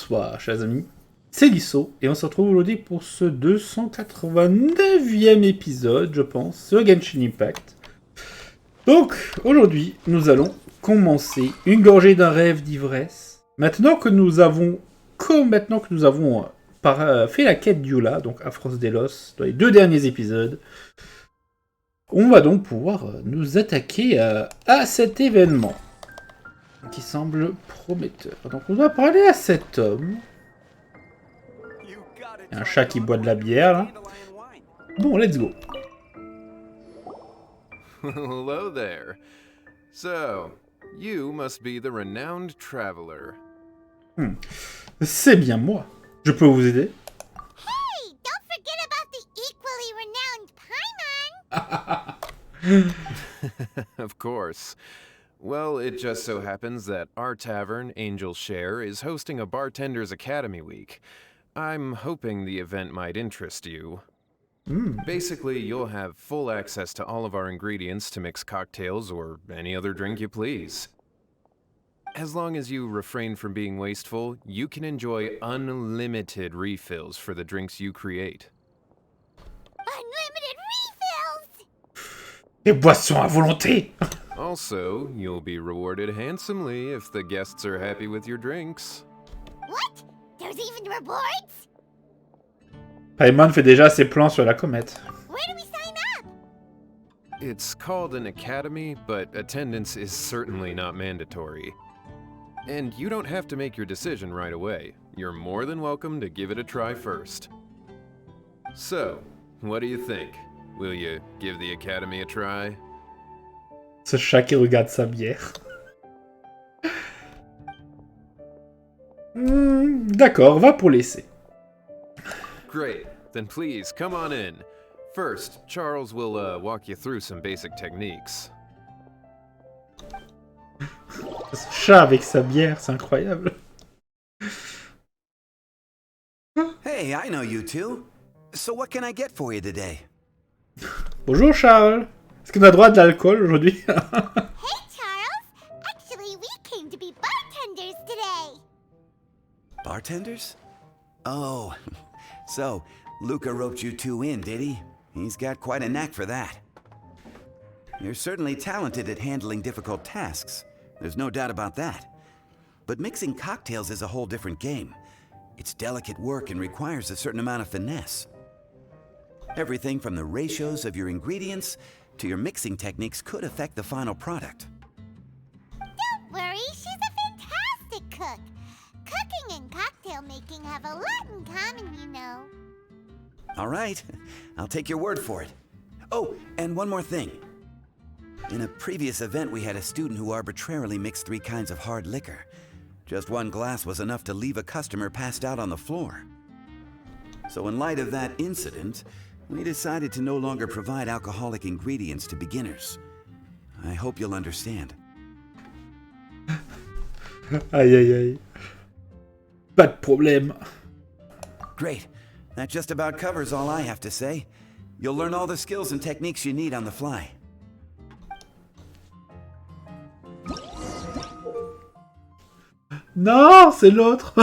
bonsoir, chers amis. C'est Deaso, et on se retrouve aujourd'hui pour ce 289e épisode, je pense, sur Genshin Impact. Donc, aujourd'hui, nous allons commencer une gorgée d'un rêve d'ivresse. Maintenant que nous avons fait la quête d'Eula, donc Aphros Delos, dans les 2 derniers épisodes, on va donc pouvoir nous attaquer à cet événement qui semble prometteur. Donc on va parler à cet homme. Il y a un chat qui boit de la bière là. Bon, let's go. Hello there. So, you must be the renowned traveler. C'est bien moi. Je peux vous aider? Hey, don't forget about the equally renowned Paimon! Of course. Well, it just so happens that our tavern, Angel's Share, is hosting a Bartender's Academy Week. I'm hoping the event might interest you. Basically, you'll have full access to all of our ingredients to mix cocktails or any other drink you please. As long as you refrain from being wasteful, you can enjoy unlimited refills for the drinks you create. Unlimited refills! Les boissons à volonté. Also, you'll be rewarded handsomely if the guests are happy with your drinks. What? There's even rewards? Paimon fait déjà ses plans sur la comète. Where do we sign up? It's called an academy, but attendance is certainly not mandatory. And you don't have to make your decision right away. You're more than welcome to give it a try first. So, what do you think? Will you give the academy a try? Ce chat qui regarde sa bière. D'accord, va pour l'essai. Great. Then please, come on in. First, Charles will walk you through some basic techniques. Ce chat avec sa bière, c'est incroyable. Hey, I know you two. So what can I get for you today? Bonjour Charles. Est-ce qu'on a droit de l'alcool aujourd'hui? Hey, Charles! Actually, we came to be bartenders today! Bartenders? Oh, so Luca roped you two in, did he? He's got quite a knack for that. You're certainly talented at handling difficult tasks. There's no doubt about that. But mixing cocktails is a whole different game. It's delicate work and requires a certain amount of finesse. Everything from the ratios of your ingredients to your mixing techniques could affect the final product. Don't worry, she's a fantastic cook. Cooking and cocktail making have a lot in common, you know. All right, I'll take your word for it. Oh, and one more thing. In a previous event, we had a student who arbitrarily mixed 3 kinds of hard liquor. Just 1 glass was enough to leave a customer passed out on the floor. So in light of that incident, we decided to no longer provide alcoholic ingredients to beginners. I hope you'll understand. Aïe aïe aïe. Pas de problème. Great. That just about covers all I have to say. You'll learn all the skills and techniques you need on the fly. Non, c'est l'autre.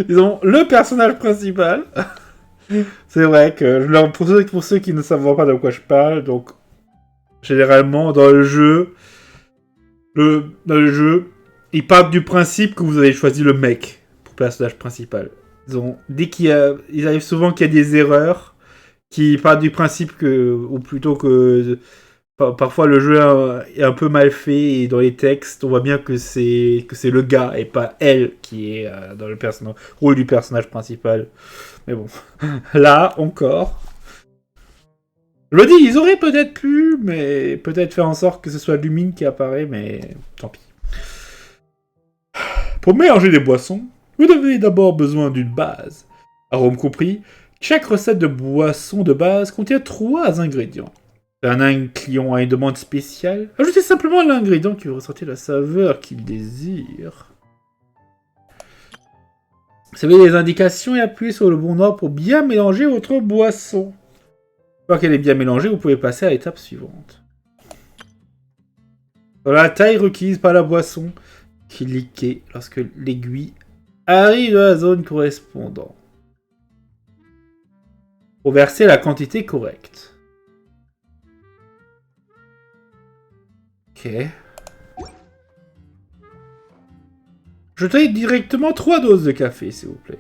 Disons, le personnage principal. C'est vrai que, pour ceux qui ne savent pas de quoi je parle, donc, généralement, dans le jeu, il part du principe que vous avez choisi le mec pour personnage principal. Disons, il arrive souvent qu'il y a des erreurs qui partent du principe que, ou plutôt que, parfois le jeu est un peu mal fait et dans les textes, on voit bien que c'est le gars et pas elle qui est dans le rôle du personnage principal. Mais bon, là encore. Je me dis, ils auraient peut-être pu, mais peut-être faire en sorte que ce soit Lumine qui apparaît, mais tant pis. Pour mélanger des boissons, vous avez d'abord besoin d'une base. Arôme compris, chaque recette de boisson de base contient 3 ingrédients. Un client a une demande spéciale, ajoutez simplement l'ingrédient qui va ressortir la saveur qu'il désire. Suivez les indications et appuyez sur le bon ordre pour bien mélanger votre boisson. Une fois qu'elle est bien mélangée, vous pouvez passer à l'étape suivante. Dans la taille requise par la boisson, Cliquez lorsque l'aiguille arrive dans la zone correspondante. Pour verser la quantité correcte. Ok. Jetez directement 3 doses de café, s'il vous plaît.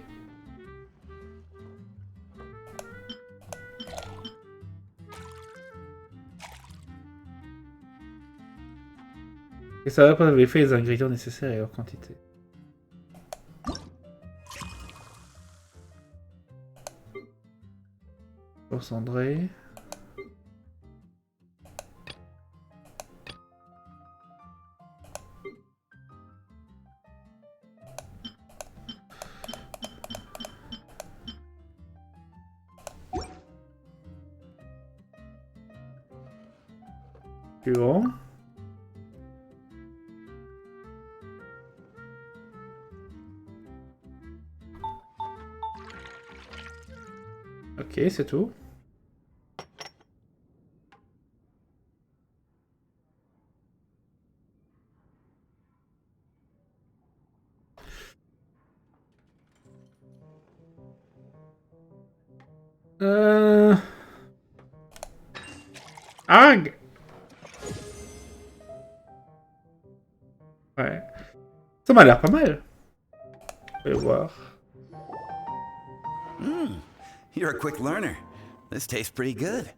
Et ça va pas vérifier les ingrédients nécessaires et leur quantité. Concentrer. Suivant. Ok, c'est tout. Arg! Ouais. Ça m'a l'air pas mal. Je vais voir. You're a quick learner. This tastes pretty good.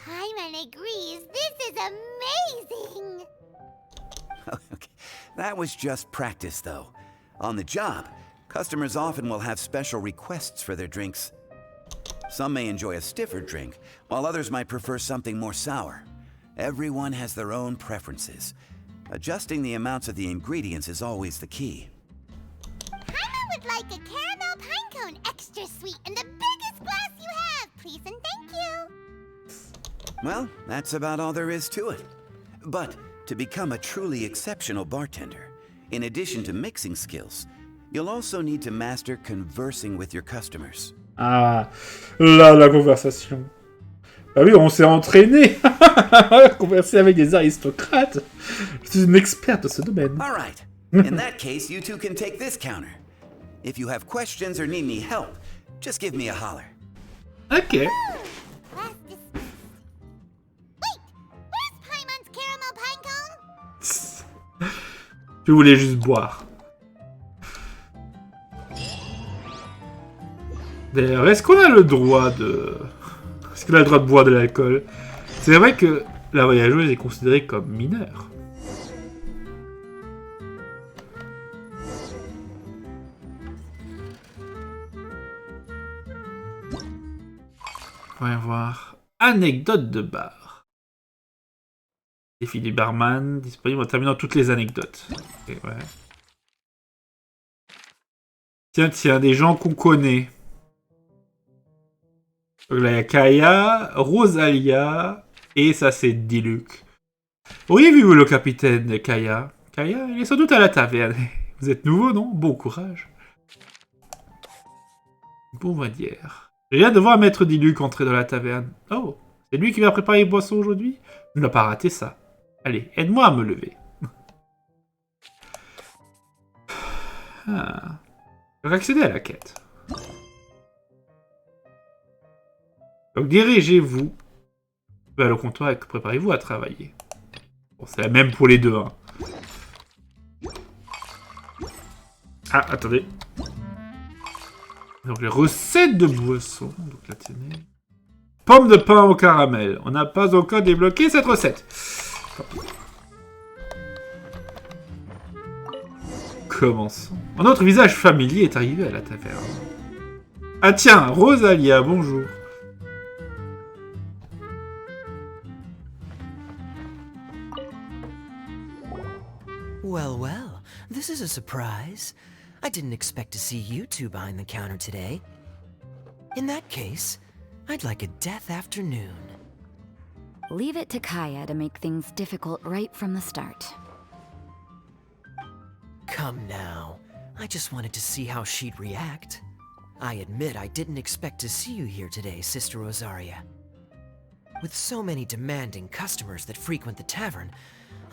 Hyman agrees. This is amazing. Okay. That was just practice, though. On the job, customers often will have special requests for their drinks. Some may enjoy a stiffer drink, while others might prefer something more sour. Everyone has their own preferences. Adjusting the amounts of the ingredients is always the key. Hyman would like a caramel pine cone, extra sweet, in the biggest glass you have, please and thank you. Well, that's about all there is to it. But to become a truly exceptional bartender, in addition to mixing skills, you'll also need to master conversing with your customers. Ah, là, la conversation. Ah oui, on s'est entraîné à converser avec des aristocrates. Je suis une experte de ce domaine. All right. In that case, you two can take this counter. If you have questions or need any help, just give me a holler. Ok. Glass dismissed. Wait, where's Hyman's caramel pine cone? Je voulais juste boire. D'ailleurs, est-ce qu'on a le droit de... Est-ce qu'on a le droit de boire de l'alcool? C'est vrai que la voyageuse est considérée comme mineure. Voyons voir. Anecdote de bar. Défi du barman, disponible en terminant toutes les anecdotes. Okay, ouais. Tiens, des gens qu'on connaît. Donc là, il y a Kaya, Rosalia, et ça, c'est Diluc. Auriez-vous vu le capitaine Kaya? Kaya, il est sans doute à la taverne. Vous êtes nouveau, non? Bon courage. Bon, on va dire. J'ai hâte de voir Maître Diluc entrer dans la taverne. Oh, c'est lui qui va préparer les boissons aujourd'hui? Il n'a pas raté ça. Allez, aide-moi à me lever. Ah. Je vais accéder à la quête. Donc dirigez-vous vers le comptoir et préparez-vous à travailler. Bon, c'est la même pour les deux. Hein. Ah, attendez. Donc les recettes de boissons. Donc là, tenez. Pomme de pain au caramel. On n'a pas encore débloqué cette recette. Commençons. Un autre visage familier est arrivé à la taverne. Ah tiens, Rosalia, bonjour. Well, well, this is a surprise. I didn't expect to see you two behind the counter today. In that case, I'd like a death afternoon. Leave it to Kaya to make things difficult right from the start. Come now, I just wanted to see how she'd react. I admit I didn't expect to see you here today, Sister Rosaria. With so many demanding customers that frequent the tavern,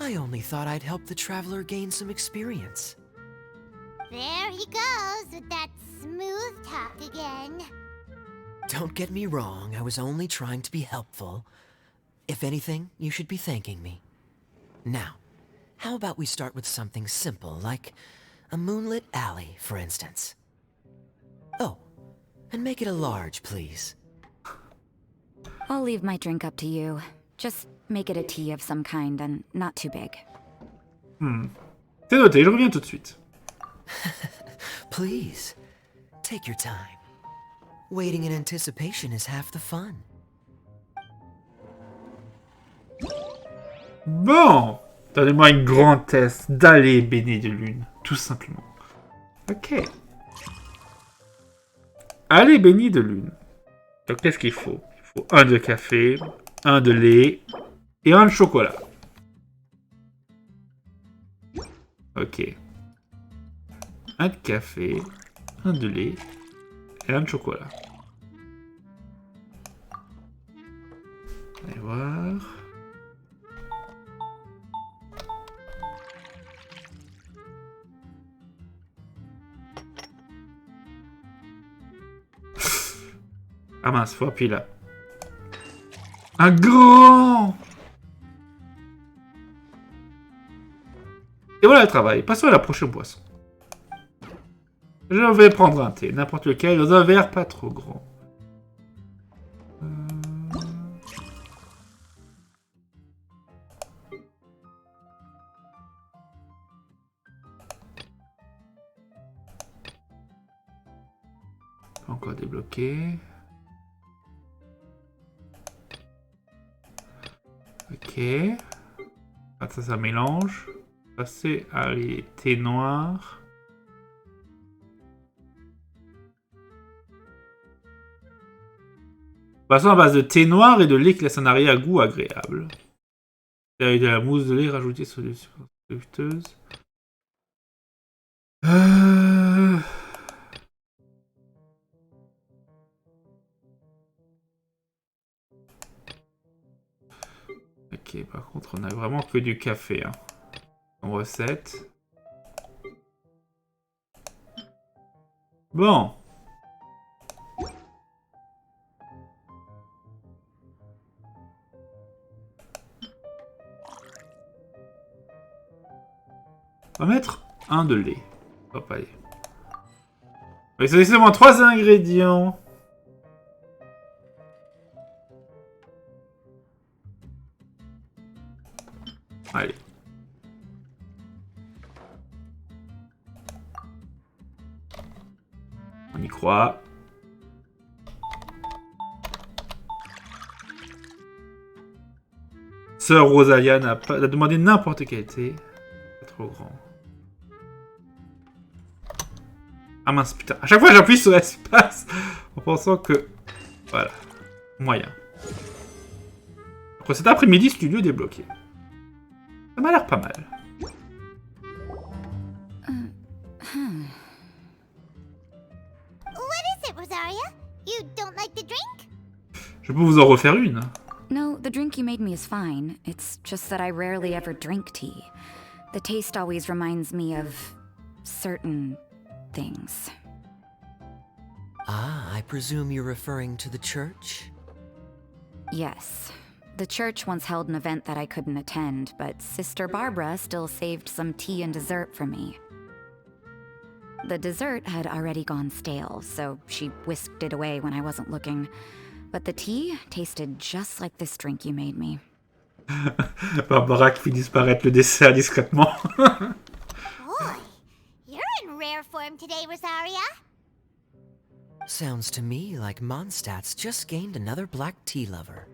I only thought I'd help the traveler gain some experience. There he goes with that smooth talk again. Don't get me wrong, I was only trying to be helpful. If anything, you should be thanking me. Now, how about we start with something simple, like a moonlit alley, for instance? Oh, and make it a large, please. I'll leave my drink up to you. Just make it a tea of some kind and not too big. C'est noté, je reviens tout de suite. Please, take your time. Waiting in anticipation is half the fun. Bon, donnez-moi une grande tasse d'allée bénie de lune, tout simplement. Ok. Allée bénie de lune. Donc qu'est-ce qu'il faut? Il faut un de café, un de lait et un de chocolat. Ok. Un de café, un de lait et un de chocolat. Allez voir. Ah mince, faut appuyer là. Un grand! Et voilà le travail. Passons à la prochaine boisson. Je vais prendre un thé, n'importe lequel, dans un verre pas trop grand. Encore débloqué. Ok. Ah, ça mélange. Passer à les thés noirs. Passons à base de thé noir et de lait qui laisse un arrière goût agréable. Avec de la mousse de lait rajoutée sur les fructeuses. Ok, par contre, on a vraiment que du café. Hein. En recette. Bon. On va mettre un de lait. Hop, allez. Oui, c'est seulement 3 ingrédients. Allez. On y croit. Sœur Rosalia a demandé n'importe quel thé. Pas trop grand. Ah mince, putain. À chaque fois, j'appuie sur l'espace en pensant que... Voilà. Moyen. Après cet après-midi, studio débloqué. Ça m'a l'air pas mal. What is it, Rosaria? You don't like the drink? Je peux vous en refaire une. No, the drink you made me is fine. It's just that I rarely ever drink tea. The taste always reminds me of certain things. Ah, I presume you're referring to the church? Yes. The church once held an event that I couldn't attend, but Sister Barbara still saved some tea and dessert for me. The dessert had already gone stale, so she whisked it away when I wasn't looking. But the tea tasted just like this drink you made me. Barbara qui fait disparaître le dessert discrètement. Boy, you're in rare form today, Rosaria. Sounds to me like Mondstadt's just gained another black tea lover.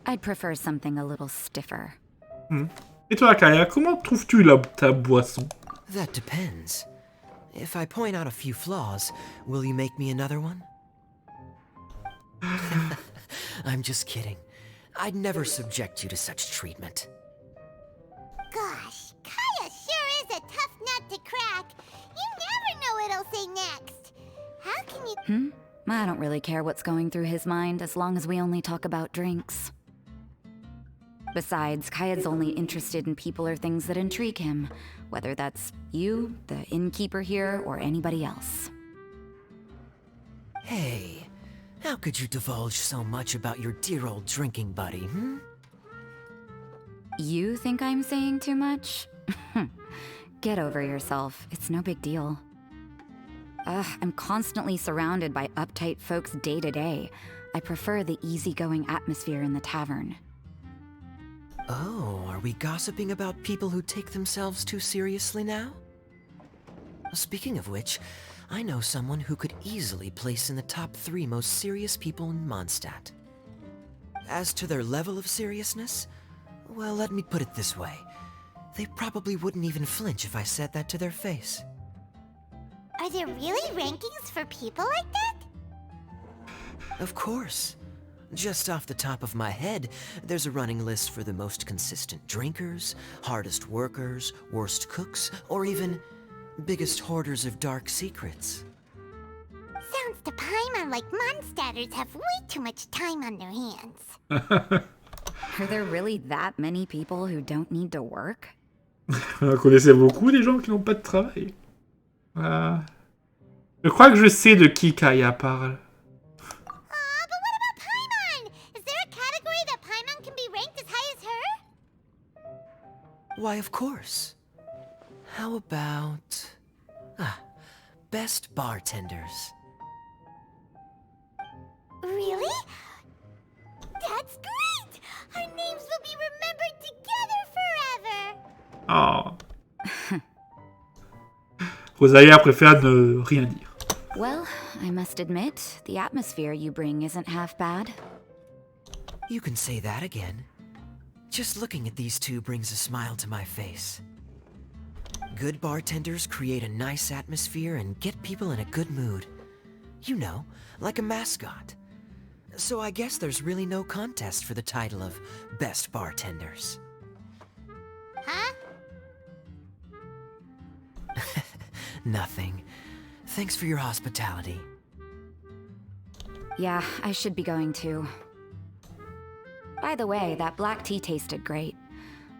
I'd prefer something a little stiffer. Et toi, Kaya, comment trouves-tu ta boisson? That depends. If I point out a few flaws, will you make me another one? I'm just kidding. I'd never subject you to such treatment. Gosh, Kaya sure is a tough nut to crack. You never know what he'll say next. How can you... I don't really care what's going through his mind as long as we only talk about drinks. Besides, Kayad's only interested in people or things that intrigue him, whether that's you, the innkeeper here, or anybody else. Hey, how could you divulge so much about your dear old drinking buddy, hmm? You think I'm saying too much? Get over yourself. It's no big deal. I'm constantly surrounded by uptight folks day to day. I prefer the easygoing atmosphere in the tavern. Oh, are we gossiping about people who take themselves too seriously now? Speaking of which, I know someone who could easily place in the top 3 most serious people in Mondstadt. As to their level of seriousness, well, let me put it this way. They probably wouldn't even flinch if I said that to their face. Are there really rankings for people like that? Of course. Just off the top of my head, there's a running list for the most consistent drinkers, hardest workers, worst cooks, or even biggest hoarders of dark secrets. Sounds to Paimon like Mondstadters have way too much time on their hands. Are there really that many people who don't need to work? On connaissait beaucoup des gens qui n'ont pas de travail. Je crois que je sais de qui Kaya parle. But what about Paimon? Is there a category that Paimon can be ranked as high as her? Why, of course. How about... best bartenders. Really? That's great! Our names will be remembered together forever! Oh. Rosalia préfère ne rien dire. Well, I must admit, the atmosphere you bring isn't half bad. You can say that again. Just looking at these two brings a smile to my face. Good bartenders create a nice atmosphere and get people in a good mood. You know, like a mascot. So I guess there's really no contest for the title of Best Bartenders. Huh? Nothing. Thanks for your hospitality. Yeah, I should be going too. By the way, that black tea tasted great.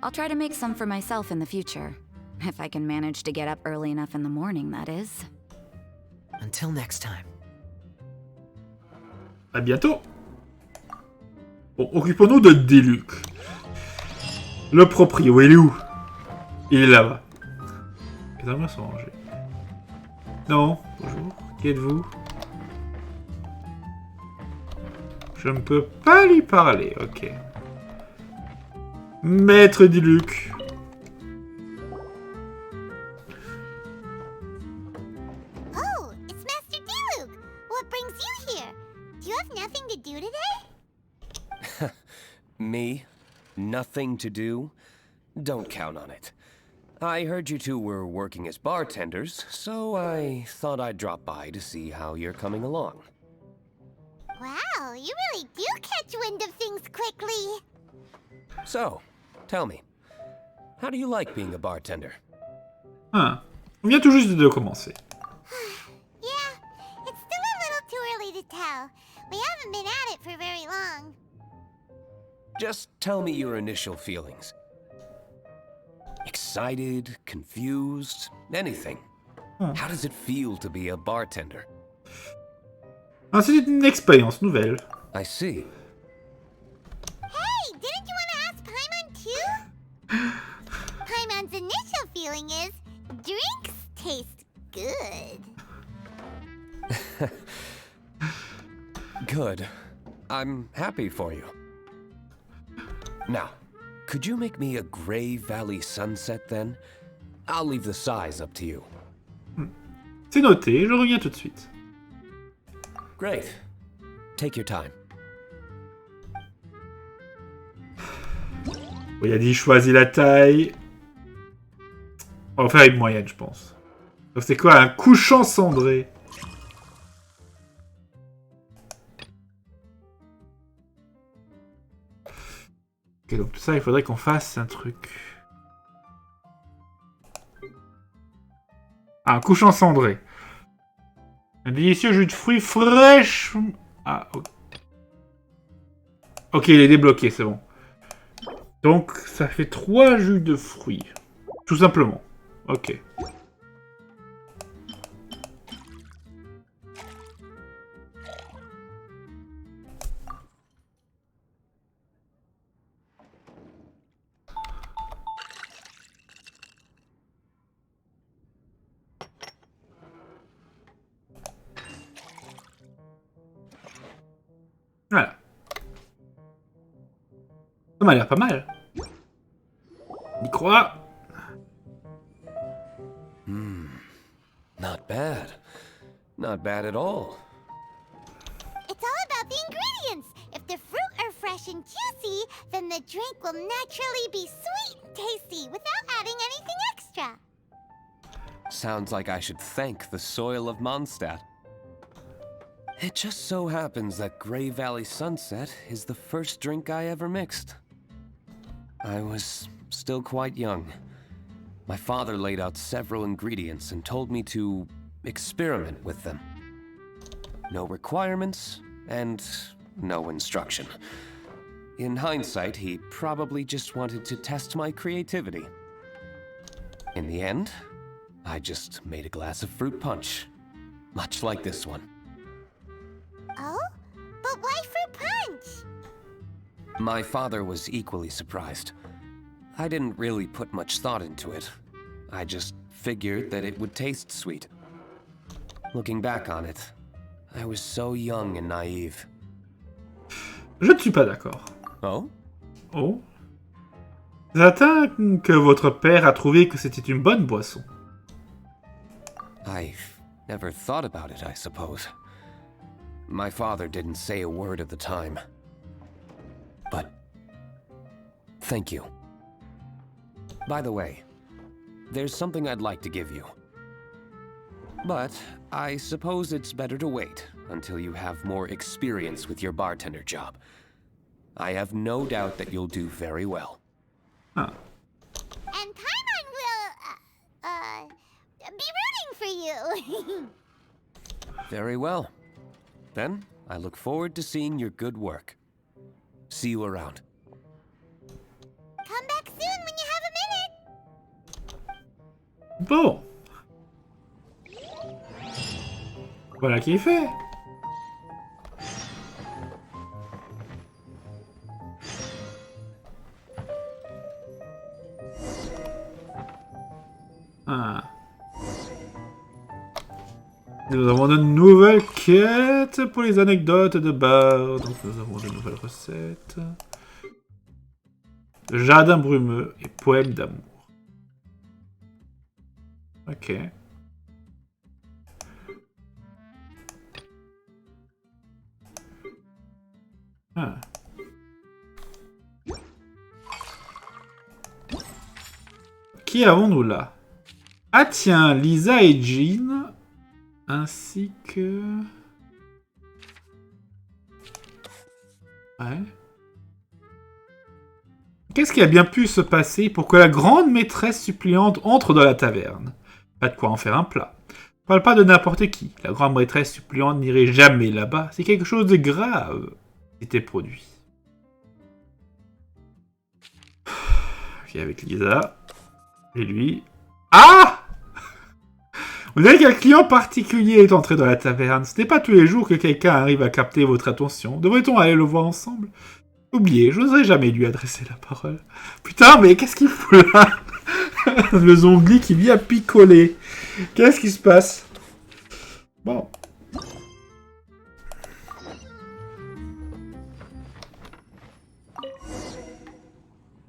I'll try to make some for myself in the future. If I can manage to get up early enough in the morning, that is. Until next time. À bientôt. Bon, occupons-nous de Diluc. Le proprio, il est où? Il est là-bas. Les armes sont rangées. Non, bonjour. Qui êtes-vous? Je ne peux pas lui parler, ok. Maître Diluc. Oh, it's Master Diluc! What brings you here? Do you have nothing to do today? Me? Nothing to do? Don't count on it. I heard you two were working as bartenders, so I thought I'd drop by to see how you're coming along. Wow, you really do catch wind of things quickly. So, tell me, how do you like being a bartender? Ah, on vient tout juste de commencer. Yeah, it's still a little too early to tell. We haven't been at it for very long. Just tell me your initial feelings. Excited, confused, anything. How does it feel to be a bartender? Ah, c'est une expérience nouvelle. I see. Hey, didn't you want to ask Paimon too? Paimon's initial feeling is, drinks taste good. Good. I'm happy for you. Now, could you make me a Gray Valley sunset then? I'll leave the size up to you. C'est noté, je reviens tout de suite. Great. Take your time. Bon, il a dit choisis la taille. On va faire une moyenne, je pense. Donc c'est quoi, un couchant cendré? Ok, donc tout ça, il faudrait qu'on fasse un truc. Ah, un couchant cendré. Un délicieux jus de fruits fraîche. Ah, ok. Ok, il est débloqué, c'est bon. Donc, ça fait 3 jus de fruits. Tout simplement. Ok. Voilà. Ça m'a l'air pas mal. On y croit. Not bad. Not bad at all. It's all about the ingredients. If the fruit are fresh and juicy, then the drink will naturally be sweet and tasty without adding anything extra. Sounds like I should thank the soil of Mondstadt. It just so happens that Grey Valley Sunset is the first drink I ever mixed. I was still quite young. My father laid out several ingredients and told me to experiment with them. No requirements and no instruction. In hindsight, he probably just wanted to test my creativity. In the end, I just made a glass of fruit punch, much like this one. Oh? But why fruit punch? My father was equally surprised. I didn't really put much thought into it. I just figured that it would taste sweet. Looking back on it, I was so young and naive. Je ne suis pas d'accord. Oh? Oh. J'attends que votre père a trouvé que c'était une bonne boisson. I've never thought about it, I suppose. My father didn't say a word at the time. But thank you. By the way, there's something I'd like to give you. But I suppose it's better to wait until you have more experience with your bartender job. I have no doubt that you'll do very well. Ah. And Paimon will, be rooting for you. Very well. Then, I look forward to seeing your good work. See you around. Come back soon when you have a minute. Bon. Voilà qui est fait. Ah. Nous avons de nouvelles quêtes pour les anecdotes de bar. Donc nous avons de nouvelles recettes. Jardin brumeux et poème d'amour. Ok. Ah. Qui avons-nous là? Ah tiens, Lisa et Jean, ainsi que... Ouais. Qu'est-ce qui a bien pu se passer pour que la grande maîtresse suppliante entre dans la taverne? Pas de quoi en faire un plat. On parle pas de n'importe qui. La grande maîtresse suppliante n'irait jamais là-bas. C'est quelque chose de grave qui était produit. Ok, avec Lisa. Et lui... Ah! On dirait qu'un client particulier est entré dans la taverne. Ce n'est pas tous les jours que quelqu'un arrive à capter votre attention. Devrait-on aller le voir ensemble? Oubliez, je n'oserais jamais lui adresser la parole. Putain, mais qu'est-ce qu'il fout là? Le zombie qui vient picoler. Qu'est-ce qui se passe? Bon.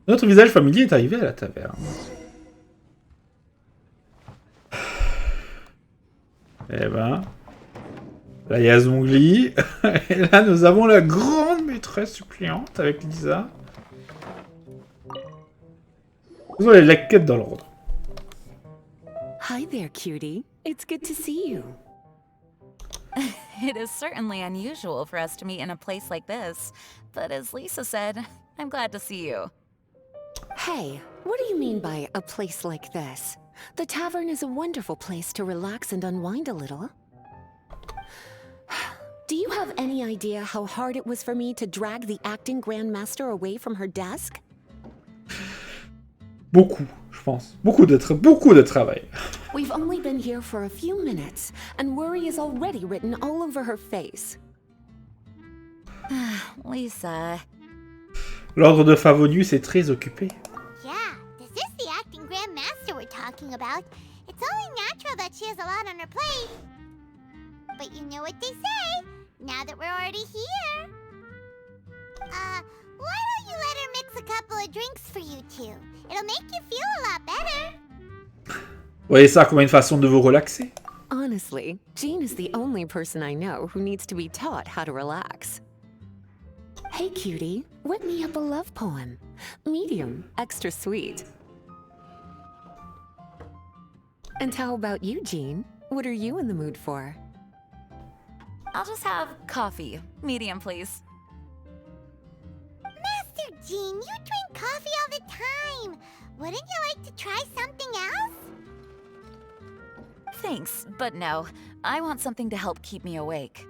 Notre visage familier est arrivé à la taverne. Eh ben... Là, il y a Zongli. Et là, nous avons la grande maîtresse suppliante avec Lisa. Vous avez la quête dans l'ordre. Hi there, cutie. It's good to see you. It is certainly unusual for us to meet in a place like this, but as Lisa said, I'm glad to see you. Hey, what do you mean by a place like this? The tavern is a wonderful place to relax and unwind a little. Do you have any idea how hard it was for me to drag the acting grandmaster away from her desk? Beaucoup, je pense. Beaucoup de travail. We've only been here for a few minutes, and worry is already written all over her face. Lisa. L'ordre de Favonius est très occupé. Yeah, this is the acting grandmaster we're talking about. It's only natural that she has a lot on her plate. But you know what they say, now that we're already here. Why don't you let her mix a couple of drinks for you two? It'll make you feel a lot better. Vous voyez ça comme une façon de vous relaxer? Honestly, Jean is the only person I know who needs to be taught how to relax. Hey cutie, whip me up a love poem. Medium, extra sweet. And how about you, Jean? What are you in the mood for? I'll just have coffee. Medium, please. Master Jean, you drink coffee all the time. Wouldn't you like to try something else? Thanks, but no. I want something to help keep me awake.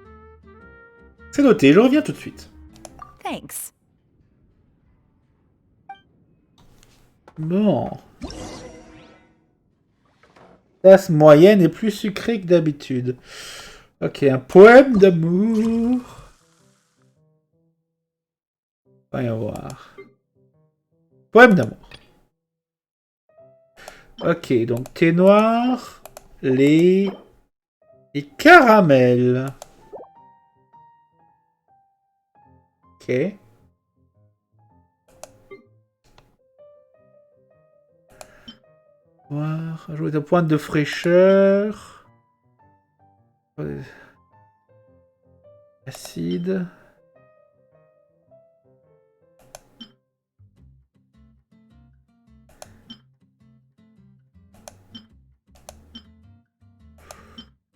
C'est noté, je reviens tout de suite. Thanks. Bon. Tasse moyenne est plus sucrée que d'habitude. Ok, un poème d'amour. Voyons voir. Poème d'amour. Ok, donc thé noir, lait et caramel. Ok. Voir, ajouter un point de fraîcheur. Acide.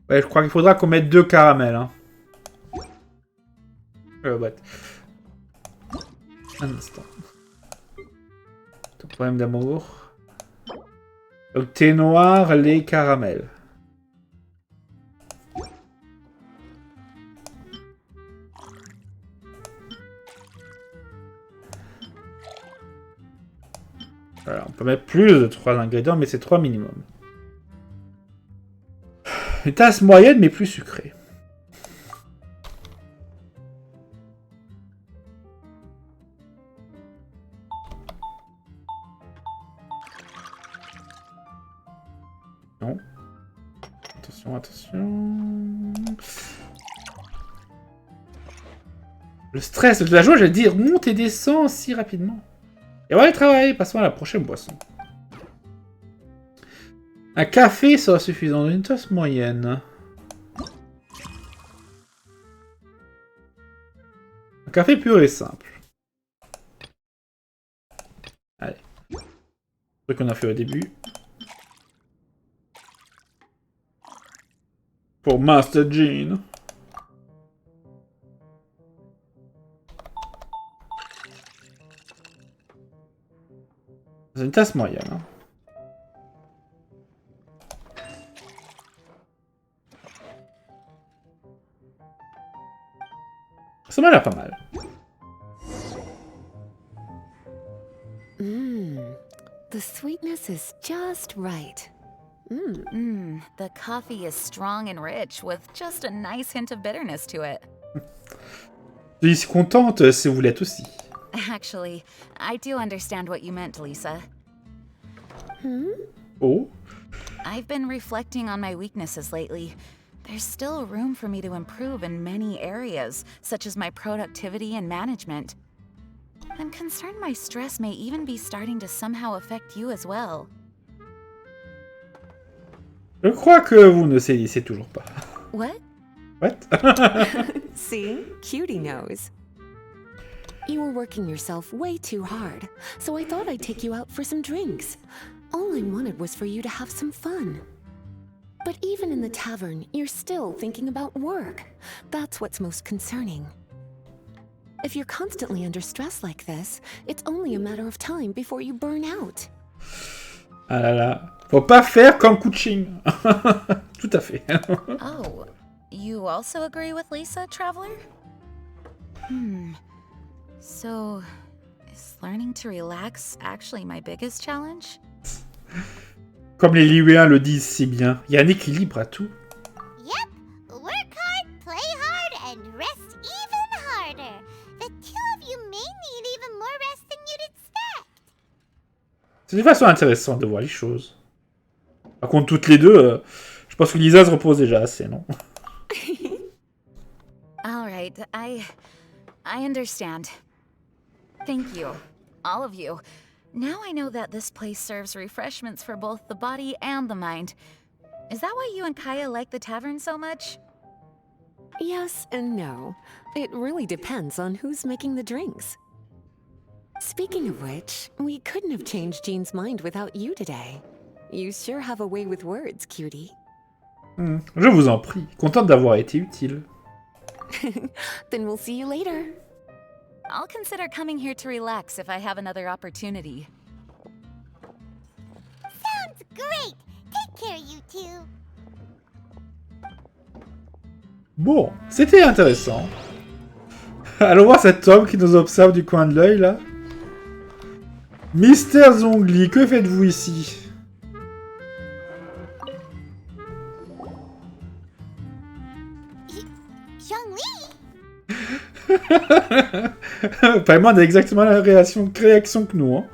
Ouais, je crois qu'il faudra qu'on mette 2 caramels. Hein. Ouais. Un instant. Ton problème d'amour. Donc thé noir, lait, caramel. Voilà, on peut mettre plus de 3 ingrédients, mais c'est 3 minimum. Une tasse moyenne, mais plus sucrée. Non. Attention. Le stress de la joie, j'allais dire, monte et descend si rapidement. Et voilà le travail, passons à la prochaine boisson. Un café sera suffisant, une tasse moyenne. Un café pur et simple. Allez. Ce qu'on a fait au début. Pour Master Jean. C'est une tasse moyenne. Hein. Ça m'a l'air pas mal. The sweetness is just right. The coffee is strong and rich with just a nice hint of bitterness to it. Je suis contente si vous l'êtes aussi. Actually, I do understand what you meant, Lisa. Oh. I've been reflecting on my weaknesses lately. There's still room for me to improve in many areas, such as my productivity and management. I'm concerned my stress may even be starting to somehow affect you as well. Je crois que vous ne saisissez toujours pas. What? What? See? Cutie knows. You were working yourself way too hard, so I thought I'd take you out for some drinks. All I wanted was for you to have some fun. But even in the tavern, you're still thinking about work. That's what's most concerning. If you're constantly under stress like this, it's only a matter of time before you burn out. Ah là là. Faut pas faire comme Kuching. Tout à fait. Oh, you also agree with Lisa, Traveler? So, Is learning to relax actually my biggest challenge? Comme les Lyéens le disent si bien, il y a un équilibre à tout. Yep, work hard, play hard, and rest even harder. The two of you may need even more rest than you'd expect. C'est une façon intéressante de voir les choses. Par contre, toutes les deux, je pense que Lisa se repose déjà assez, non? All right, I understand. Thank you, all of you. Now I know that this place serves refreshments for both the body and the mind. Is that why you and Kaya like the tavern so much? Yes and no. It really depends on who's making the drinks. Speaking of which, we couldn't have changed Jean's mind without you today. You sure have a way with words, cutie. Je vous en prie, contente d'avoir été utile. Then we'll see you later. I'll consider coming here to relax if I have another opportunity. Sounds great. Take care, you two. Bon, c'était intéressant. Allons voir cet homme qui nous observe du coin de l'œil, là. Mystère Zongli, que faites-vous ici? Vraiment, on a exactement la réaction que nous, hein.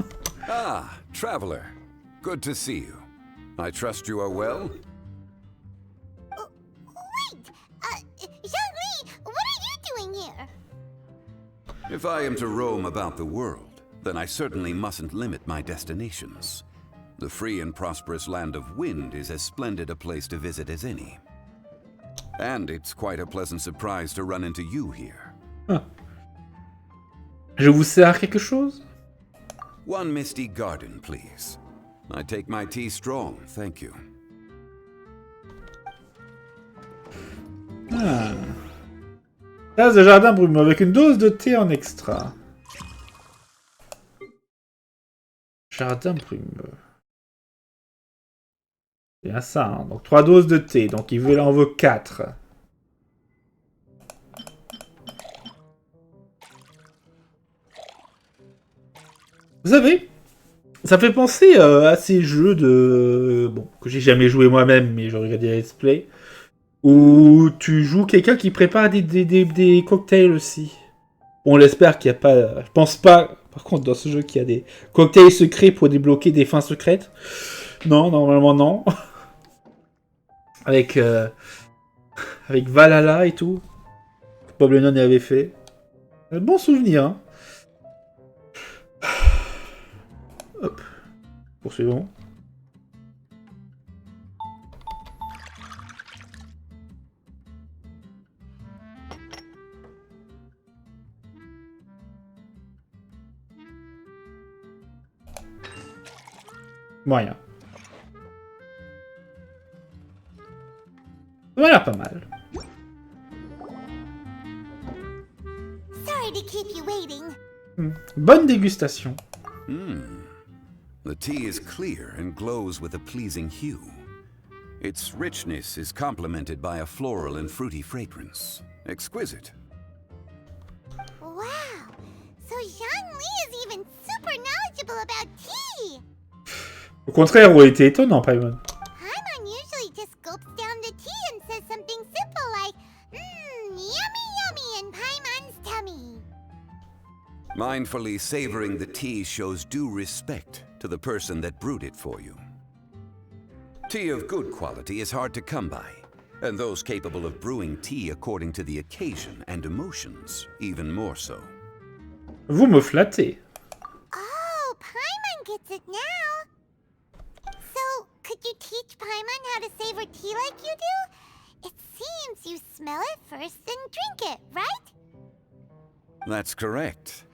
Ah, traveler. Good to see you. I trust you are well? Wait! Zhongli, what are you doing here? If I am to roam about the world, then I certainly mustn't limit my destinations. The free and prosperous land of Wind is as splendid a place to visit as any. And it's quite a pleasant surprise to run into you here. Ah. Je vous sers quelque chose? One misty garden, please. I take my tea strong, thank you. Ah. Tasse de jardin brumeux avec une dose de thé en extra. Jardin brumeux. C'est bien ça, hein. Donc 3 doses de thé, donc il en veut 4. Vous savez, ça fait penser à ces jeux de... Bon, que j'ai jamais joué moi-même, mais je regarde des let's play, où tu joues quelqu'un qui prépare des cocktails aussi. Bon, on espère qu'il n'y a pas... Je pense pas, par contre, dans ce jeu, qu'il y a des cocktails secrets pour débloquer des fins secrètes. Non, normalement non. Avec Valhalla et tout. Bob Lennon y avait fait. Bon souvenir, hein. Hop. Poursuivons. Moyen. Voilà, pas mal. Sorry to keep you waiting. Bonne dégustation. The tea is clear and glows with a pleasing hue. Its richness is complemented by a floral and fruity fragrance. Exquisite. Wow! So Zhongli is even super knowledgeable about tea! Au contraire, où était étonnant, Paimon. Paimon usually just gulps down the tea and says something simple like, yummy yummy in Paimon's tummy. Mindfully savoring the tea shows due respect to the person that brewed it for you. Tea of good quality is hard to come by, and those capable of brewing tea according to the occasion and emotions, even more so. Vous me flattez. Oh, Paimon gets it now. So, could you teach Paimon how to savor tea like you do? It seems you smell it first and drink it, right? That's correct.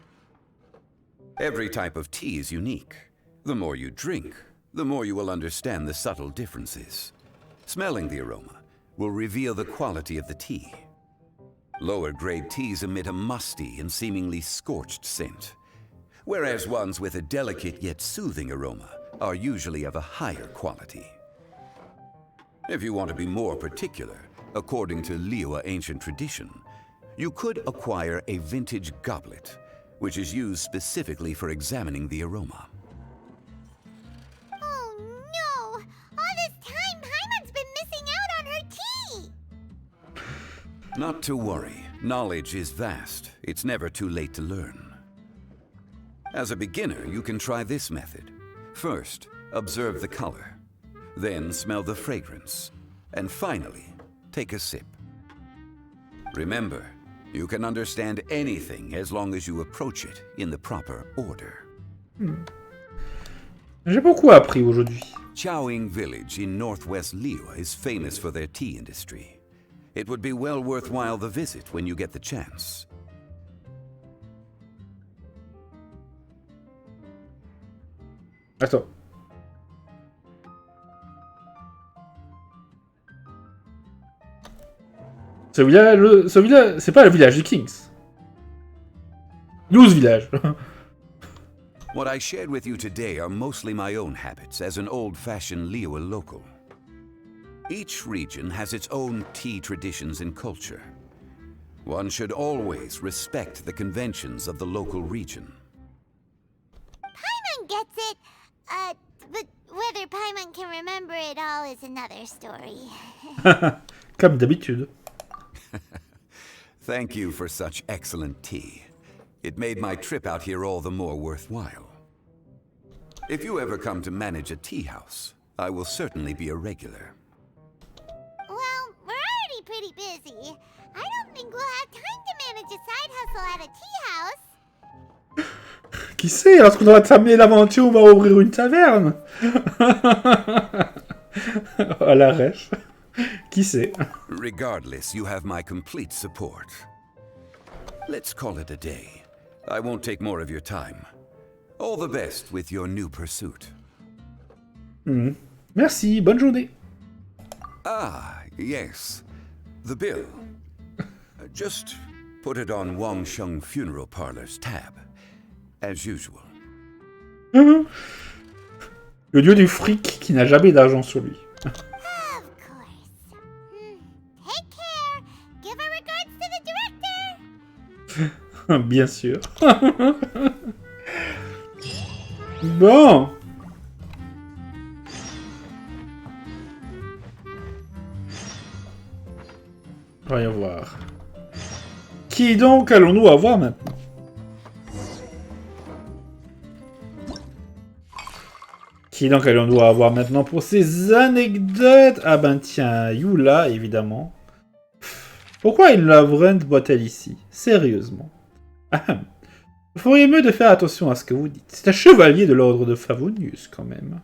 Every type of tea is unique. The more you drink, the more you will understand the subtle differences. Smelling the aroma will reveal the quality of the tea. Lower grade teas emit a musty and seemingly scorched scent, whereas ones with a delicate yet soothing aroma are usually of a higher quality. If you want to be more particular, according to Liyue ancient tradition, you could acquire a vintage goblet, which is used specifically for examining the aroma. Oh no! All this time, Paimon's been missing out on her tea! Not to worry. Knowledge is vast. It's never too late to learn. As a beginner, you can try this method. First, observe the color. Then smell the fragrance. And finally, take a sip. Remember, you can understand anything as long as you approach it in the proper order. J'ai beaucoup appris aujourd'hui. Chaoying village in northwest Liyue is famous for their tea industry. It would be well worthwhile the visit when you get the chance. Attends. Celui-là, c'est pas le village des Kings. 12 villages. What I shared with you today are mostly my own habits as an old-fashioned Liyue local. Each region has its own tea traditions and culture. One should always respect the conventions of the local region. Paimon gets it, but whether Paimon can remember it all is another story. Comme d'habitude. Thank you for such excellent tea. It made my trip out here all the more worthwhile. If you ever come to manage a tea house, I will certainly be a regular. Well, we're already pretty busy. I don't think we'll have time to manage a side hustle at a tea house. Qui sait, lorsqu'on aura terminé l'aventure, on va ouvrir une taverne. Oh la rêve. Qui sait? Regardless, you have my complete support. Let's call it a day. I won't take more of your time. All the best with your new pursuit. Merci, bonne journée. Ah, yes. The bill. Just put it on Wang Sheng Funeral Parlor's tab. As usual. Le dieu du fric qui n'a jamais d'argent sur lui. Of course. Take care. Give our regards to the director. Bien sûr. Bon. Voyons voir. Qui donc allons-nous avoir maintenant? Qui donc allons-nous avoir maintenant pour ces anecdotes? Ah ben tiens, Yula, évidemment. Pourquoi une lavrente boit-elle ici? Sérieusement. Ah, vous feriez mieux de faire attention à ce que vous dites. C'est un chevalier de l'ordre de Favonius, quand même.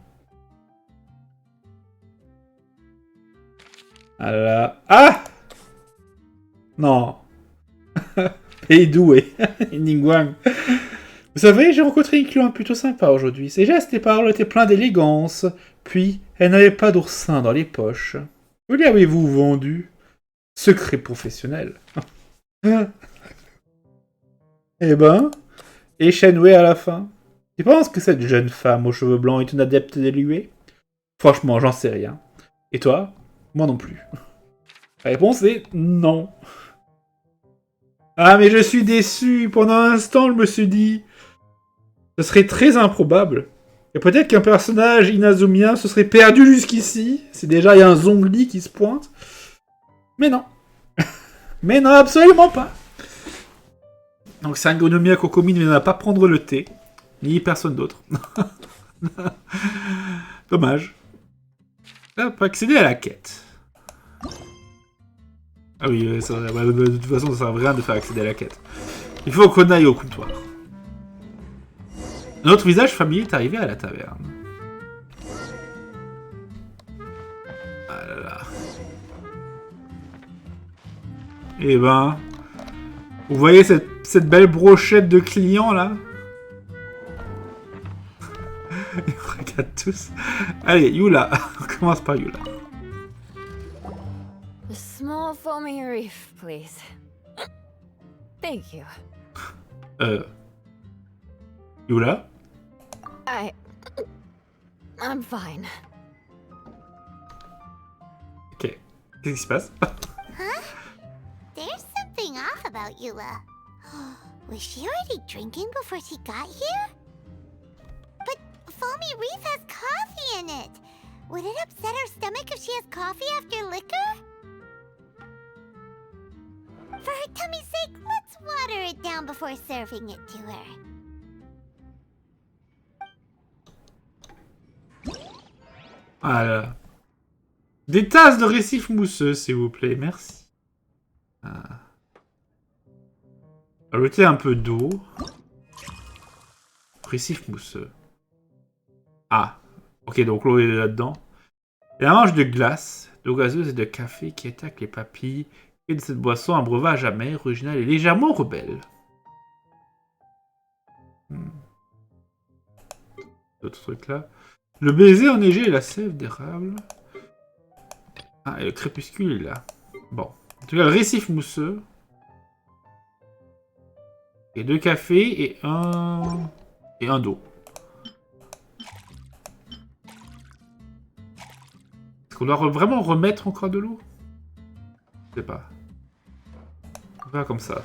Voilà. Ah! Non. Et doué. Ningguang. Vous savez, j'ai rencontré une cliente plutôt sympa aujourd'hui. Ses gestes et paroles étaient pleins d'élégance. Puis, elle n'avait pas d'oursin dans les poches. Que lui avez-vous vendu? Secret professionnel. Eh ben, échenoué à la fin. Tu penses que cette jeune femme aux cheveux blancs est une adepte des Liyue? Franchement, j'en sais rien. Et toi? Moi non plus. La réponse est non. Ah, mais je suis déçu. Pendant un instant, je me suis dit... Ce serait très improbable. Et peut-être qu'un personnage inazumien se serait perdu jusqu'ici. C'est déjà, il y a un Zhongli qui se pointe. Mais non. Mais non, absolument pas. Donc Sangonomiya Kokomi ne viendra pas prendre le thé. Ni personne d'autre. Dommage. On peut accéder à la quête. Ah oui, ça, de toute façon, ça sert à rien de faire accéder à la quête. Il faut qu'on aille au comptoir. Notre visage familier est arrivé à la taverne. Ah là là. Eh ben... Vous voyez cette belle brochette de clients, là? Ils me regardent tous. Allez, Yula. On commence par Yula. A small foamy reef, please. Thank you. Yula? I'm fine. Ok. Qu'est-ce qui se passe? Huh? There's something off about Yula. Was she already drinking before she got here? But Foamy Reef has coffee in it. Would it upset her stomach if she has coffee after liquor? For her tummy's sake, let's water it down before serving it to her. Voilà. Des tasses de récif mousseux, s'il vous plaît, merci. Ah. Ajoutez un peu d'eau. Récif mousseux. Ah. Ok, donc l'eau est là-dedans. Et un mélange de glace, d'eau gazeuse et de café qui attaque les papilles. Et de cette boisson, un breuvage amer, original et légèrement rebelle. D'autres trucs là. Le baiser enneigé et la sève d'érable. Ah, et le crépuscule est là. Bon. En tout cas, le récif mousseux. Et 2 cafés et un... Et un d'eau. Est-ce qu'on doit vraiment remettre encore de l'eau? Je sais pas. On va comme ça.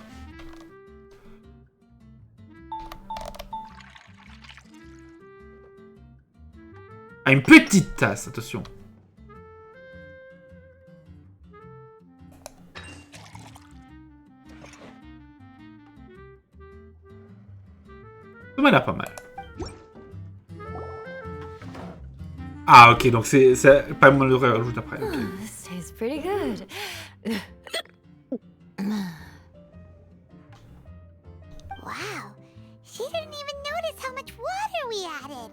Ah, une petite tasse, attention. Ça m'a l'air pas mal. Ah, ok, donc c'est pas mal de rajoute après. Okay. This tastes pretty good. Wow, she didn't even notice how much water we added.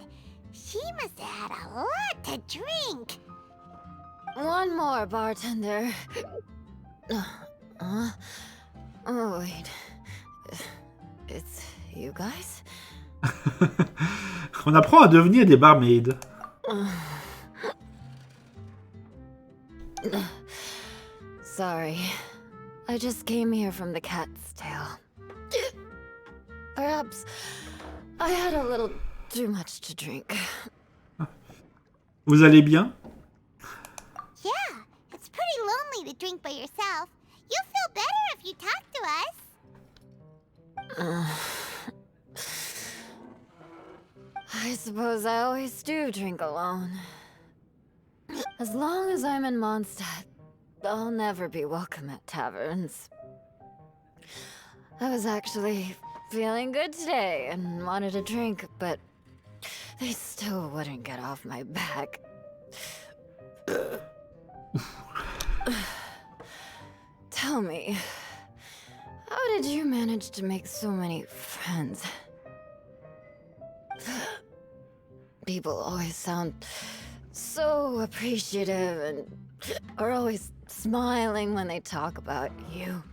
She must have had a lot to drink. One more, bartender. Oh, wait. It's you guys? On apprend à devenir des barmaids. Sorry. I just came here from the cat's tail. Perhaps I had a little too much to drink. Vous allez bien? Yeah, it's pretty lonely to drink by yourself. You'll feel better if you talk to us. I suppose I always do drink alone. As long as I'm in Mondstadt, I'll never be welcome at taverns. I was actually feeling good today and wanted a drink, but they still wouldn't get off my back. Tell me, how did you manage to make so many friends? People always sound so appreciative and are always smiling when they talk about you.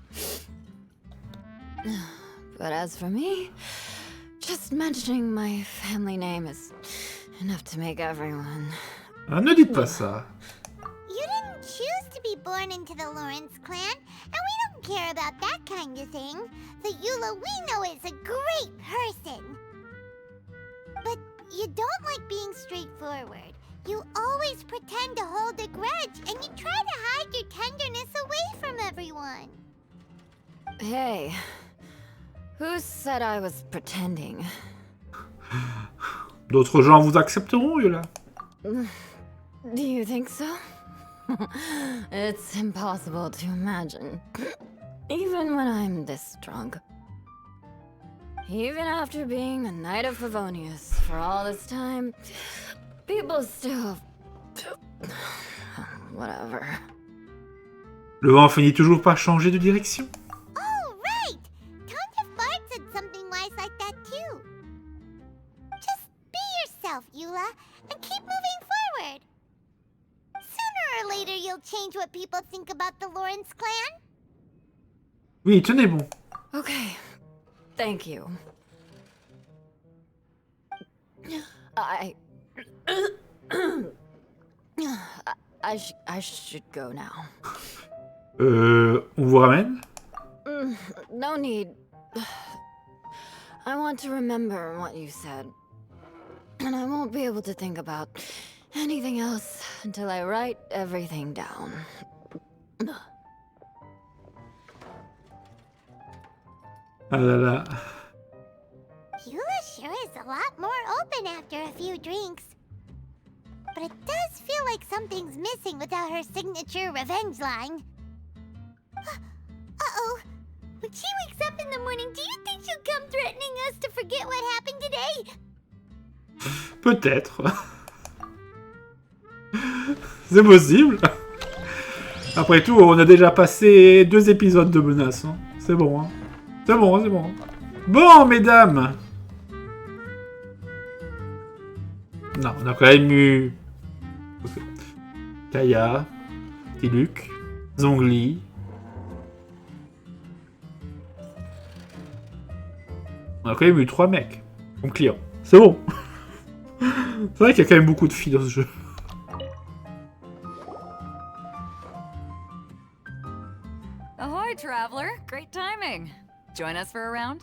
But as for me, just mentioning my family name is enough to make everyone... Ah, ne dites pas ça. You didn't choose to be born into the Lawrence clan, and we don't care about that kind of thing. The Eula we know is a great person. But you don't like being straightforward. You always pretend to hold a grudge, and you try to hide your tenderness away from everyone. Hey, who said I was pretending? D'autres gens vous accepteront, Yola. Do you think so? It's impossible to imagine. Even when I'm this drunk. Even after being a Knight of Favonius for all this time, people still... Whatever. Le vent finit toujours par changer de direction. Oh, right! Tonta Fart said something wise like that too. Just be yourself, Eula, and keep moving forward. Sooner or later, you'll change what people think about the Lawrence clan. Oui, tenez bon. Okay. Thank you. I should go now. On vous ramène? No need. I want to remember what you said. And I won't be able to think about anything else until I write everything down. Ah là là. Eula sure is a lot more open after a few drinks. But it does feel like something's missing without her signature revenge line. Uh-oh. When she wakes up in the morning, do you think she'll come threatening us to forget what happened today? Peut-être. C'est possible. Après tout, on a déjà passé 2 épisodes de menaces. Hein. C'est bon, hein. C'est bon, c'est bon. Bon, mesdames. Non, on a quand même eu... Okay. Kaya, Tiluk, Zhongli. On a quand même eu 3 mecs comme clients. C'est bon. C'est vrai qu'il y a quand même beaucoup de filles dans ce jeu. Ahoy, traveler! Great timing. Join us for a round?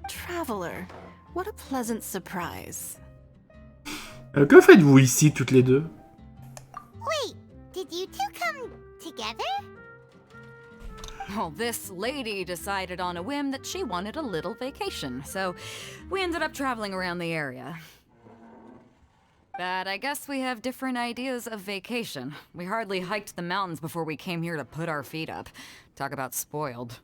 Traveler, what a pleasant surprise. Que faites-vous ici, toutes les deux? Wait, did you two come together? Well, this lady decided on a whim that she wanted a little vacation, so we ended up traveling around the area. But I guess we have different ideas of vacation. We hardly hiked the mountains before we came here to put our feet up. Talk about spoiled.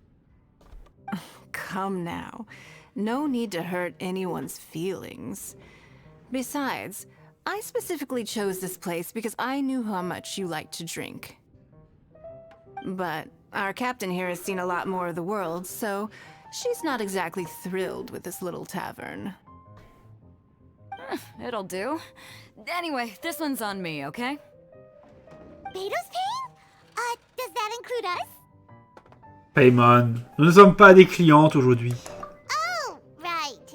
Come now. No need to hurt anyone's feelings. Besides, I specifically chose this place because I knew how much you like to drink. But our captain here has seen a lot more of the world, so she's not exactly thrilled with this little tavern. It'll do. Anyway, this one's on me, okay? Beto's paying? Does that include us? Paymon, nous ne sommes pas des clientes aujourd'hui. Oh, right.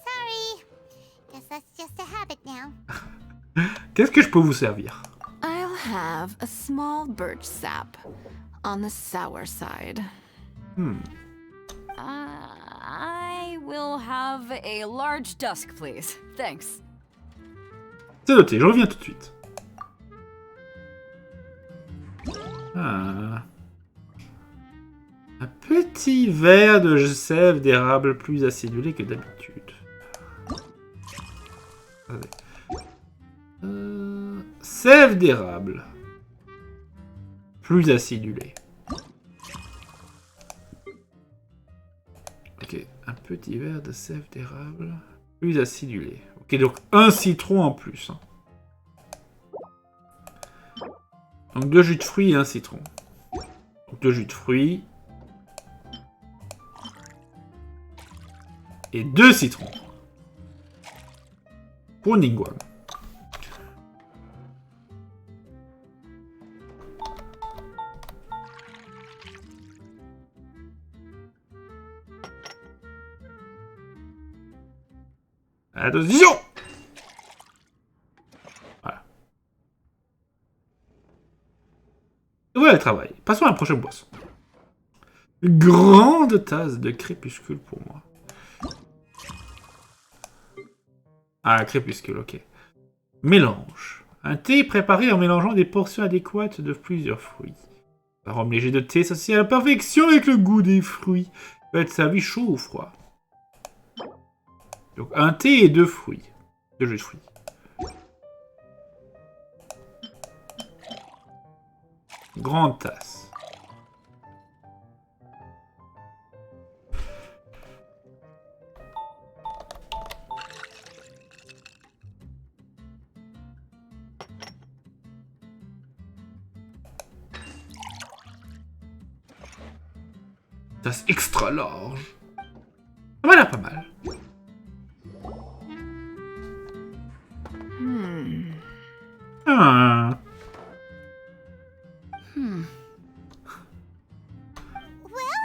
Sorry. Guess that's just a habit now. Qu'est-ce que je peux vous servir? I'll have a small birch sap on the sour side. I will have a large dusk, please. Thanks. C'est noté, je reviens tout de suite. Ah. Un petit verre de sève d'érable plus acidulé que d'habitude. Sève d'érable plus acidulé. Ok, un petit verre de sève d'érable plus acidulé. Ok, donc un citron en plus. Hein. Donc 2 jus de fruits et un citron. Donc 2 jus de fruits. Et 2 citrons. Pour Ningguang. Attention! Voilà. Et voilà le travail. Passons à la prochaine boisson. Grande tasse de crépuscule pour moi. Ah, crépuscule, ok. Mélange. Un thé préparé en mélangeant des portions adéquates de plusieurs fruits. Arôme léger de thé associé à la perfection avec le goût des fruits. Il peut être servi chaud ou froid. Donc un thé et 2 fruits. 2 jus de fruits. Grande tasse. Tasse extra large. Voilà, pas mal. Ah. Well,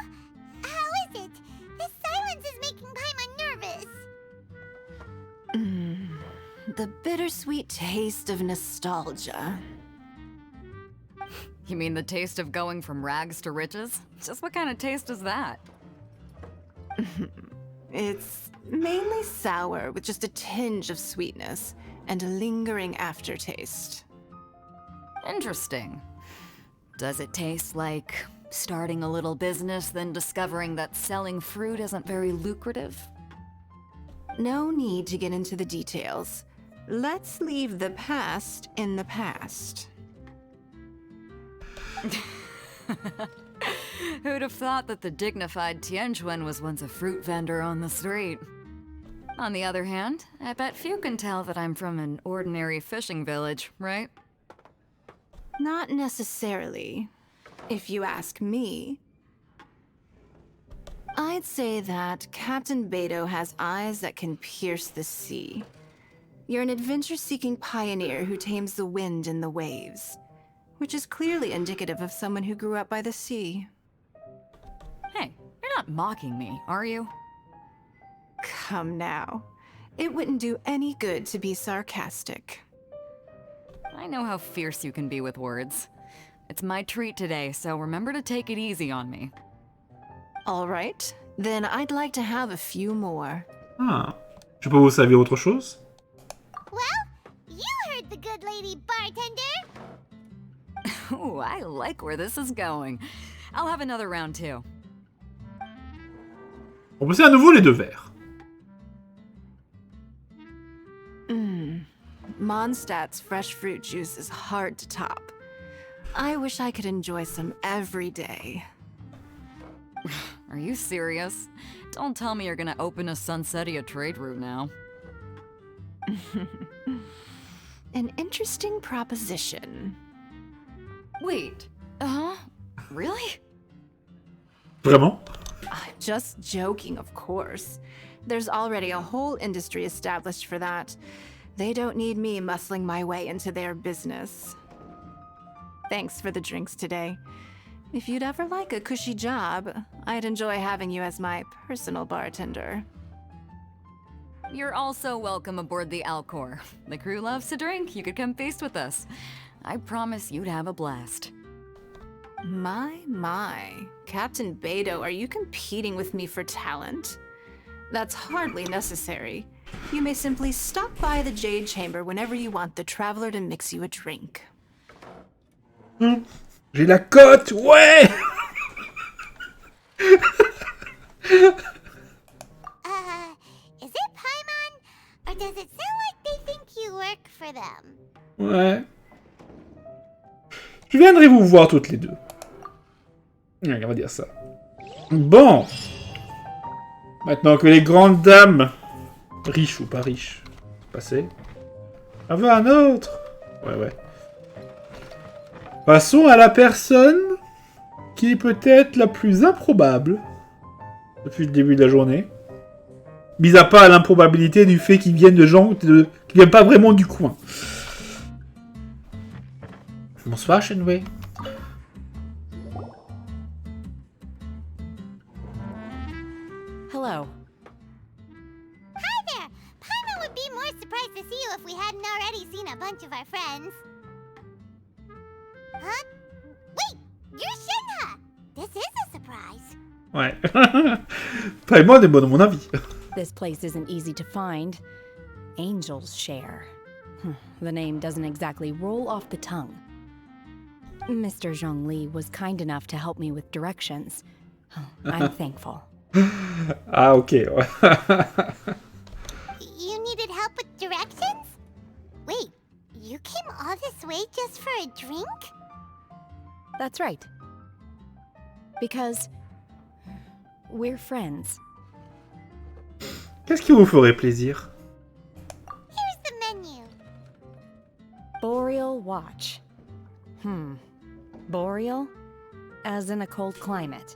how is it? This silence is making Paimon nervous. The bittersweet taste of nostalgia. You mean the taste of going from rags to riches? Just what kind of taste is that? It's mainly sour with just a tinge of sweetness and a lingering aftertaste. Interesting. Does it taste like Starting a little business, then discovering that selling fruit isn't very lucrative? No need to get into the details. Let's leave the past in the past. Who'd have thought that the dignified Tianquan was once a fruit vendor on the street? On the other hand, I bet few can tell that I'm from an ordinary fishing village, right? Not necessarily, if you ask me. I'd say that Captain Beidou has eyes that can pierce the sea. You're an adventure-seeking pioneer who tames the wind and the waves, which is clearly indicative of someone who grew up by the sea. Hey, you're not mocking me, are you? Come now. It wouldn't do any good to be sarcastic. I know how fierce you can be with words. It's my treat today, so remember to take it easy on me. All right, then I'd like to have a few more. Ah. Je peux vous servir autre chose? Well, you heard the good lady bartender. Ooh, I like where this is going. I'll have another round too. On peut à nouveau les 2 verres. Mondstadt's fresh fruit juice is hard to top. I wish I could enjoy some every day. Are you serious? Don't tell me you're gonna open a Sunsetia trade route now. An interesting proposition. Wait, really? Vraiment? I'm just joking, of course. There's already a whole industry established for that. They don't need me muscling my way into their business. Thanks for the drinks today. If you'd ever like a cushy job, I'd enjoy having you as my personal bartender. You're also welcome aboard the Alcor. The crew loves to drink. You could come feast with us. I promise you'd have a blast. My. Captain Beidou, are you competing with me for talent? That's hardly necessary. You may simply stop by the Jade Chamber whenever you want the Traveler to mix you a drink. J'ai la cote, ouais! Is it Paimon? Or does it sound like they think you work for them? Ouais. Je viendrai vous voir toutes les deux. Ouais, on va dire ça. Bon. Maintenant que les grandes dames, riches ou pas riches, passées. Ah va un autre. Ouais. Passons à la personne qui est peut-être la plus improbable depuis le début de la journée. Mis à part l'improbabilité du fait qu'ils viennent de gens qui viennent pas vraiment du coin. Bonsoir, Shenwei. Hello. Hi there! Paimon would be more surprised to see you if we hadn't already seen a bunch of our friends. Huh? Wait! You're Shinha! This is a surprise. Ouais. Paimon est bonne à mon avis. This place isn't easy to find. Angel's Share. The name doesn't exactly roll off the tongue. Mr. Zhongli was kind enough to help me with directions. I'm thankful. Ah, ok. You needed help with directions? Wait, you came all this way just for a drink? That's right. Because we're friends. Qu'est-ce qui vous ferait plaisir? Here's the menu. Boreal Watch. Boreal? As in a cold climate.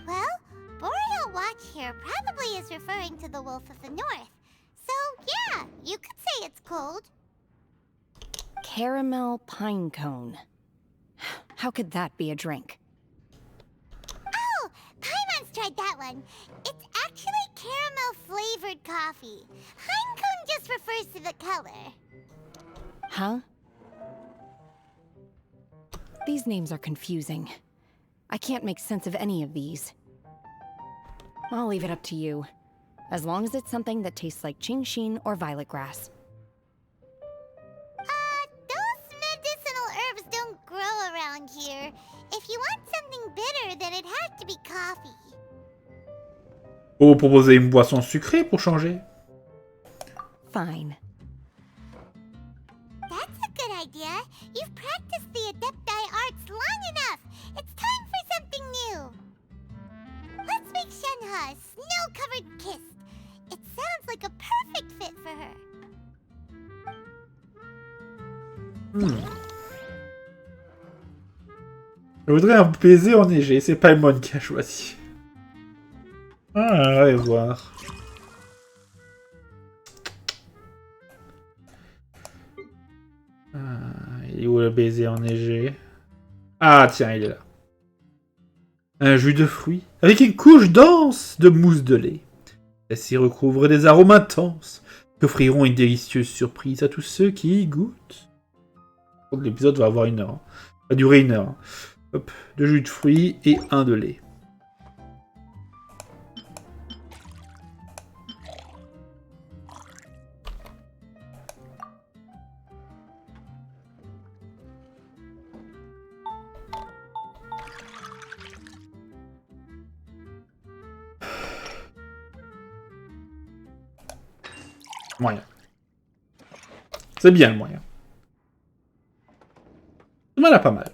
Well, Boreal Watch here probably is referring to the Wolf of the North. So, yeah, you could say it's cold. Caramel Pine Cone. How could that be a drink? Oh, Paimon's tried that one. It's actually caramel-flavored coffee. Pine cone just refers to the color. Huh? These names are confusing. I can't make sense of any of these. I'll leave it up to you. As long as it's something that tastes like Qingxin or violet grass. Those medicinal herbs don't grow around here. If sweeter, then it had to be coffee. Vous proposez une boisson sucrée pour changer? Fine. That's a good idea. You've practiced the Adepti arts long enough. It's time for something new. Let's make Shenhe a snow-covered kiss. It sounds like a perfect fit for her. Je voudrais un baiser enneigé. C'est Paimon qui a choisi. Ah, allez voir. Il est où le baiser enneigé? Ah tiens, il est là. Un jus de fruits avec une couche dense de mousse de lait. Celle-ci recouvre des arômes intenses qui offriront une délicieuse surprise à tous ceux qui y goûtent. L'épisode va avoir 1 heure. Hein. Va durer 1 heure. Hein. Hop, 2 jus de fruits et 1 de lait. Moyen. C'est bien le moyen. Il m'en a pas mal.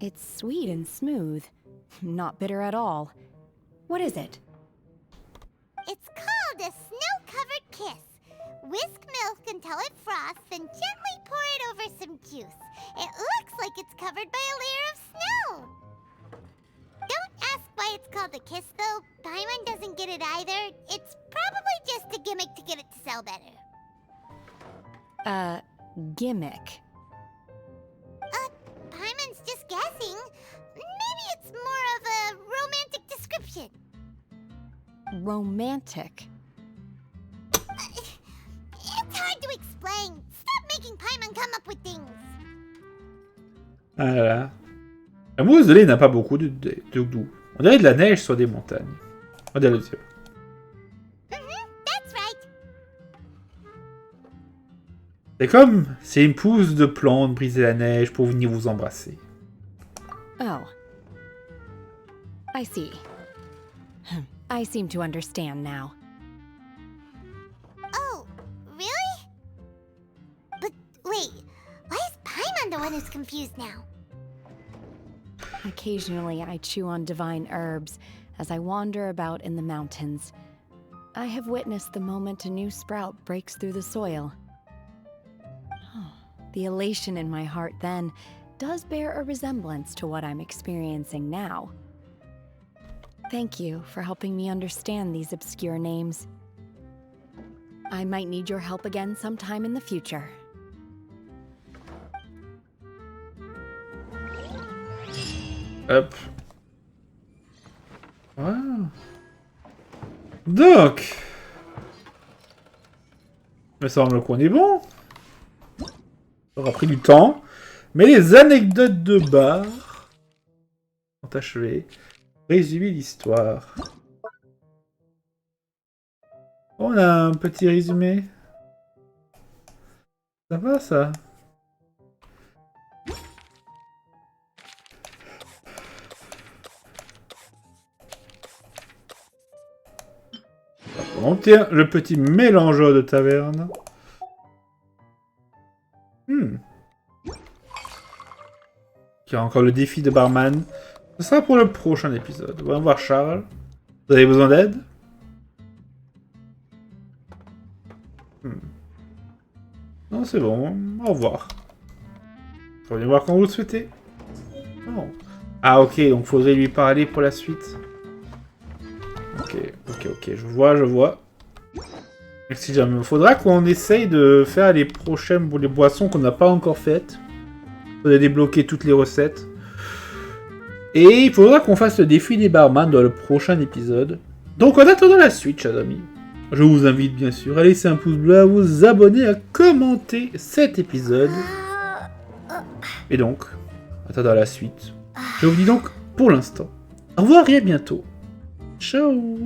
It's sweet and smooth. Not bitter at all. What is it? It's called a snow-covered kiss. Whisk milk until it froths and gently pour it over some juice. It looks like it's covered by a layer of snow. Don't ask why it's called a kiss, though. Paimon doesn't get it either. It's probably just a gimmick to get it to sell better. Gimmick. Paimon's just guessing. Maybe it's more of a romantic description. Romantic. It's hard to explain. Stop making Paimon come up with things. Ah là là. La mousse de lait n'a pas beaucoup de goût. On dirait de la neige sur des montagnes. On dirait le ciel. That's right. C'est comme si une pousse de plante brisait la neige pour venir vous embrasser. Oh. I see. I seem to understand now. Oh, really? But wait, why is Paimon the one who's confused now? Occasionally, I chew on divine herbs as I wander about in the mountains. I have witnessed the moment a new sprout breaks through the soil. The elation in my heart then does bear a resemblance to what I'm experiencing now. Thank you for helping me understand these obscure names. I might need your help again sometime in the future. Hop. Wow. Donc. Il me semble qu'on est bon. Ça aura pris du temps. Mais les anecdotes de bar sont achevées. Résumer l'histoire. On a un petit résumé. Ça va ça? On tient le petit mélangeur de taverne. Il y a encore le défi de barman. Ce sera pour le prochain épisode. On va voir Charles. Vous avez besoin d'aide? Non, c'est bon. Au revoir. Revenez voir quand vous le souhaitez. Oh. Ah, ok. Donc, faudrait lui parler pour la suite. Ok. Je vois. Si jamais. Il faudra qu'on essaye de faire les prochaines les boissons qu'on n'a pas encore faites. On a débloqué toutes les recettes. Et il faudra qu'on fasse le défi des barman dans le prochain épisode. Donc en attendant la suite, chers amis, je vous invite bien sûr à laisser un pouce bleu, à vous abonner, à commenter cet épisode. Et donc, en attendant la suite, je vous dis donc pour l'instant, au revoir et à bientôt. Ciao.